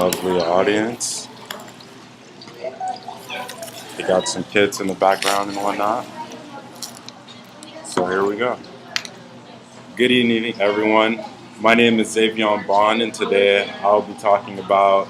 lovely audience. They got some kids in the background and whatnot. So here we go. Good evening, everyone. My name is Xavier Bond, and today I'll be talking about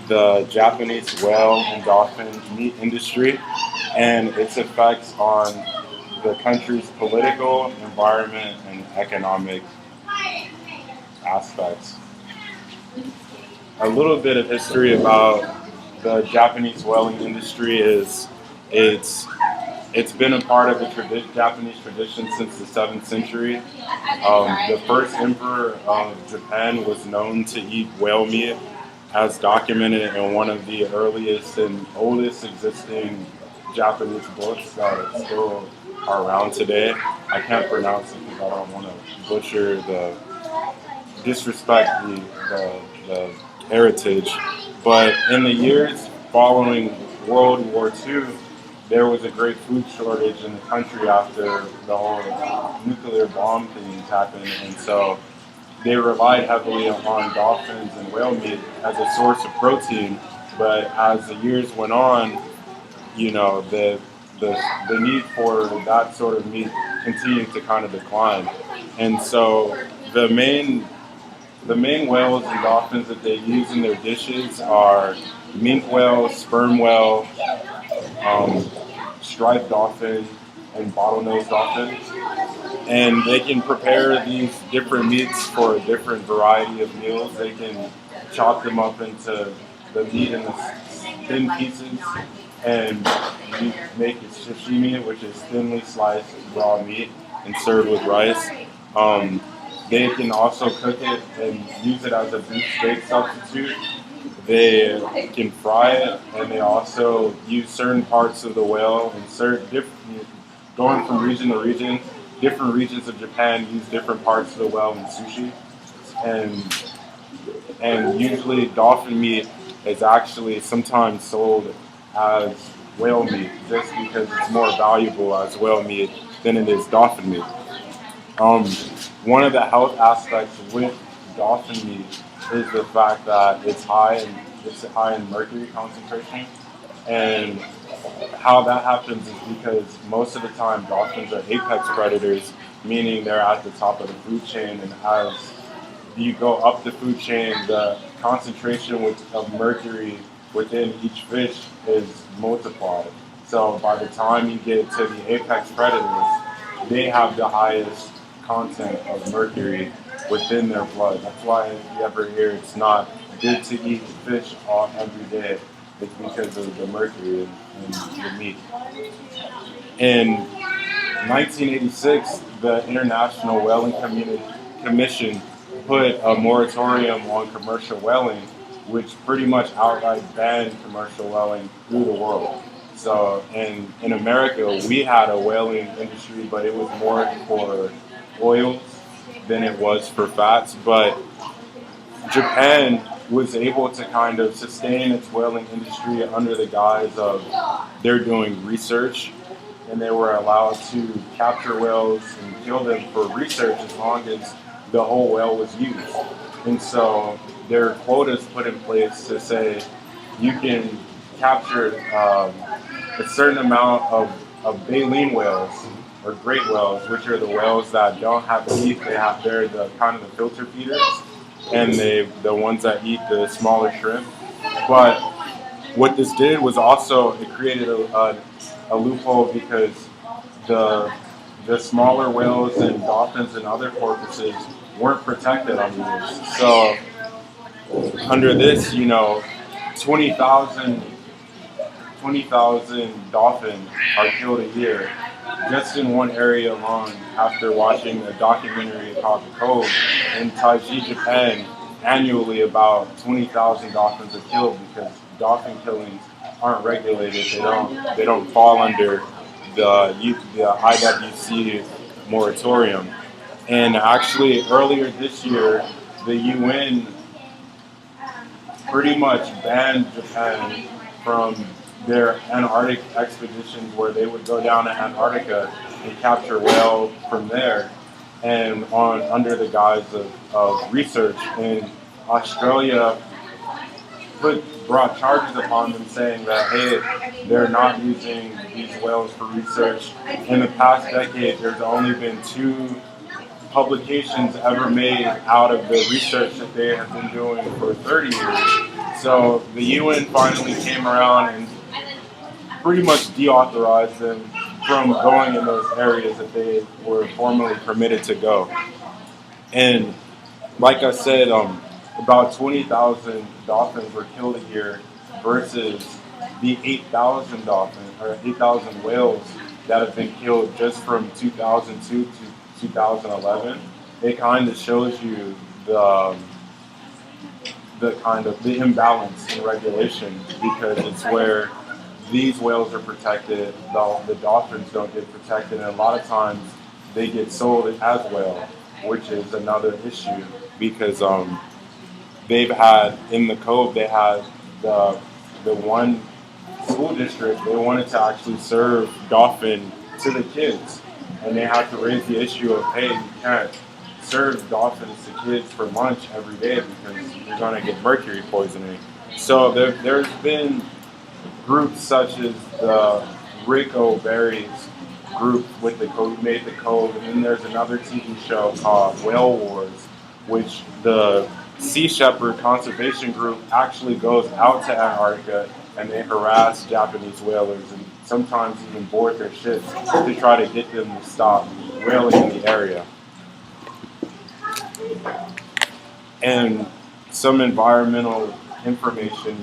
the Japanese whale and dolphin meat industry and its effects on the country's political, environment, and economic aspects. A little bit of history about the Japanese whaling industry is it's it's been a part of the Japanese tradition since the 7th century. The first emperor of Japan was known to eat whale meat, as documented in one of the earliest and oldest existing Japanese books that still are around today. I can't pronounce it because I don't want to butcher disrespect the heritage. But in the years following World War II, there was a great food shortage in the country after the whole nuclear bomb things happened, and so they relied heavily on dolphins and whale meat as a source of protein. But as the years went on, the need for that sort of meat continued to kind of decline, and so the main whales and dolphins that they use in their dishes are minke whale, sperm whale, striped dolphin, and bottlenose dolphin. And they can prepare these different meats for a different variety of meals. They can chop them up into the meat in the thin pieces and make it sashimi, which is thinly sliced raw meat, and served with rice. They can also cook it and use it as a beef steak substitute. They can fry it, and they also use certain parts of the whale and going from region to region. Different regions of Japan use different parts of the whale in sushi, and usually dolphin meat is actually sometimes sold as whale meat just because it's more valuable as whale meat than it is dolphin meat. One of the health aspects with dolphin meat is the fact that it's high in mercury concentration, and how that happens is because most of the time dolphins are apex predators, meaning they're at the top of the food chain, and as you go up the food chain, the concentration of mercury within each fish is multiplied. So by the time you get to the apex predators, they have the highest content of mercury within their blood. That's why if you ever hear it's not good to eat fish every day, it's because of the mercury in the meat. In 1986, the International Whaling Commission put a moratorium on commercial whaling, which pretty much outright banned commercial whaling through the world. So in America, we had a whaling industry, but it was more for oils than it was for fats. But Japan was able to kind of sustain its whaling industry under the guise of they're doing research, and they were allowed to capture whales and kill them for research as long as the whole whale was used. And so there are quotas put in place to say you can capture a certain amount of baleen whales or great whales, which are the whales that don't have teeth. They're the kind of the filter feeders, and the ones that eat the smaller shrimp. But what this did was also it created a loophole because the smaller whales and dolphins and other porpoises weren't protected under this. So under this, 20,000 dolphins are killed a year just in one area alone after watching a documentary called The Cove. In Taiji, Japan, annually about 20,000 dolphins are killed because dolphin killings aren't regulated. They don't fall under the IWC moratorium. And actually earlier this year, the UN pretty much banned Japan from their Antarctic expeditions where they would go down to Antarctica and capture whale from there, and under the guise of research. In Australia, brought charges upon them saying that, hey, they're not using these whales for research. In the past decade, there's only been two publications ever made out of the research that they have been doing for 30 years. So the UN finally came around and pretty much deauthorized them from going in those areas that they were formerly permitted to go. And like I said, about 20,000 dolphins were killed a year versus the 8,000 dolphins or 8,000 whales that have been killed just from 2002 to 2011. It kind of shows you the kind of the imbalance in regulation because it's where these whales are protected, the dolphins don't get protected, and a lot of times they get sold as whale, which is another issue because they've had in the cove they had the one school district they wanted to actually serve dolphin to the kids, and they had to raise the issue of hey, you can't serve dolphins to kids for lunch every day because you're going to get mercury poisoning. So there's been groups such as the Rick O'Berry's group with the Cove, made the Cove, and then there's another TV show called Whale Wars, which the Sea Shepherd Conservation Group actually goes out to Antarctica and they harass Japanese whalers and sometimes even board their ships to try to get them to stop whaling in the area. And some environmental information,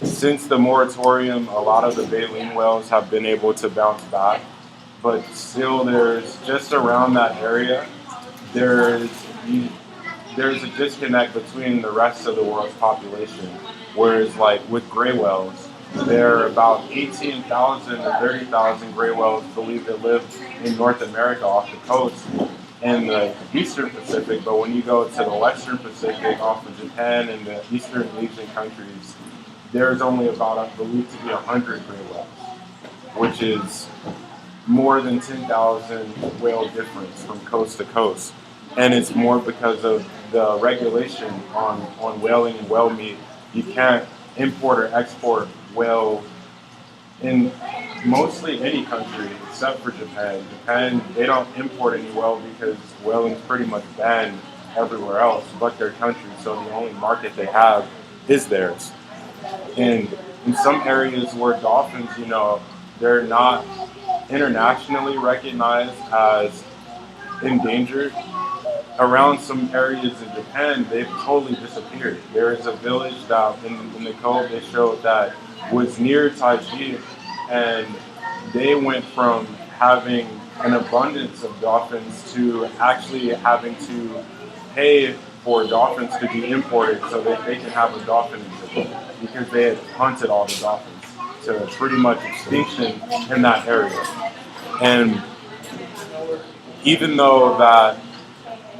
since the moratorium, a lot of the baleen whales have been able to bounce back, but still there's just around that area, there's a disconnect between the rest of the world's population. Whereas like with gray whales, there are about 18,000 to 30,000 gray whales believed to live in North America off the coast and the Eastern Pacific, but when you go to the Western Pacific off of Japan and the Eastern Asian countries, there's only about, believed to be 100 gray whales, which is more than 10,000 whale difference from coast to coast. And it's more because of the regulation on whaling and whale meat. You can't import or export whale in mostly any country except for Japan. Japan, they don't import any whale because whaling is pretty much banned everywhere else but their country, so the only market they have is theirs. And in some areas where dolphins, they're not internationally recognized as endangered, around some areas in Japan, they've totally disappeared. There is a village that in the cove they showed that was near Taiji, and they went from having an abundance of dolphins to actually having to pay for dolphins to be imported so that they can have a dolphin exhibit because they had hunted all the dolphins to pretty much extinction in that area. And even though that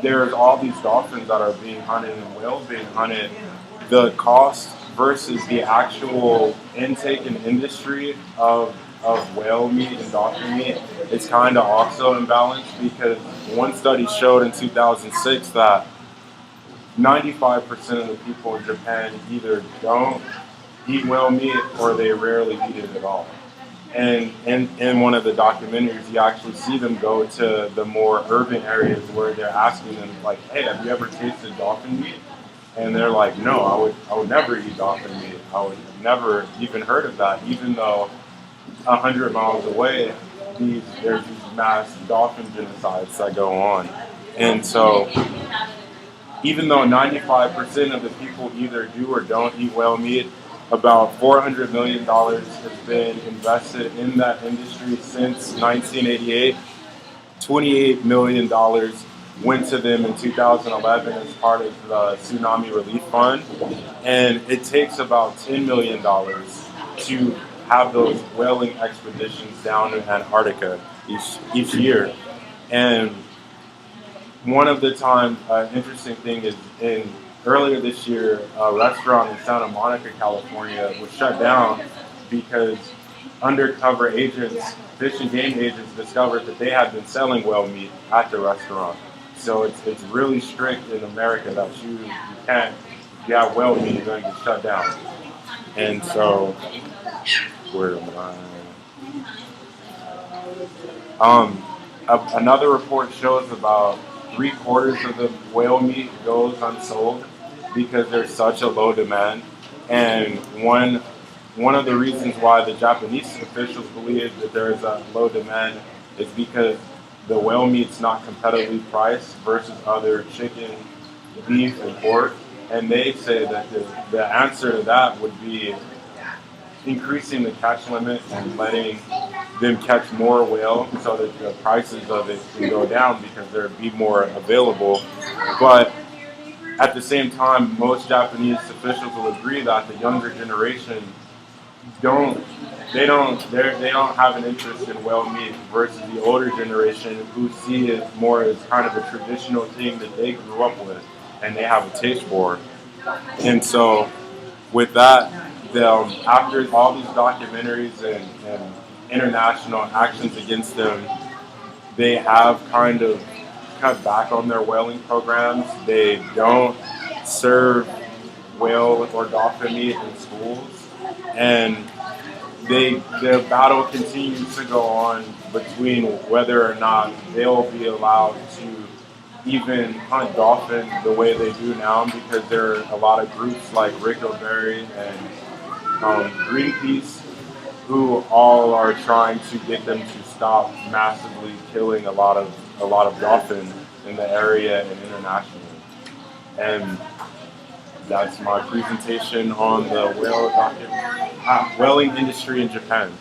there's all these dolphins that are being hunted and whales being hunted, the cost versus the actual intake and industry of whale meat and dolphin meat is kind of also imbalanced because one study showed in 2006 that 95% of the people in Japan either don't eat whale meat or they rarely eat it at all. And in one of the documentaries, you actually see them go to the more urban areas where they're asking them, like, hey, have you ever tasted dolphin meat? And they're like, no, I would never eat dolphin meat. I would never even heard of that, even though 100 miles away, there's these mass dolphin genocides that go on. And so even though 95% of the people either do or don't eat whale meat, about $400 million has been invested in that industry since 1988. $28 million went to them in 2011 as part of the Tsunami Relief Fund. And it takes about $10 million to have those whaling expeditions down in Antarctica each year. And one of the time, interesting thing is earlier this year, a restaurant in Santa Monica, California was shut down because undercover agents, fish and game agents, discovered that they had been selling whale meat at the restaurant. So it's really strict in America that you can't you have whale meat, you're going to get shut down. And so, where am I? Um, Another report shows about three-quarters of the whale meat goes unsold because there's such a low demand. And one of the reasons why the Japanese officials believe that there is a low demand is because the whale meat's not competitively priced versus other chicken, beef, and pork. And they say that the answer to that would be increasing the catch limit and letting them catch more whale so that the prices of it can go down because there'd be more available. But at the same time, most Japanese officials will agree that the younger generation don't they don't have an interest in whale meat versus the older generation who see it more as kind of a traditional thing that they grew up with and they have a taste for. And so with that, after all these documentaries and international actions against them, they have kind of cut back on their whaling programs. They don't serve whale or dolphin meat in schools, and the battle continues to go on between whether or not they'll be allowed to even hunt dolphin the way they do now, because there are a lot of groups like Rickleberry and Greenpeace who all are trying to get them to stop massively killing a lot of dolphin in the area and internationally. And that's my presentation on the whaling industry in Japan.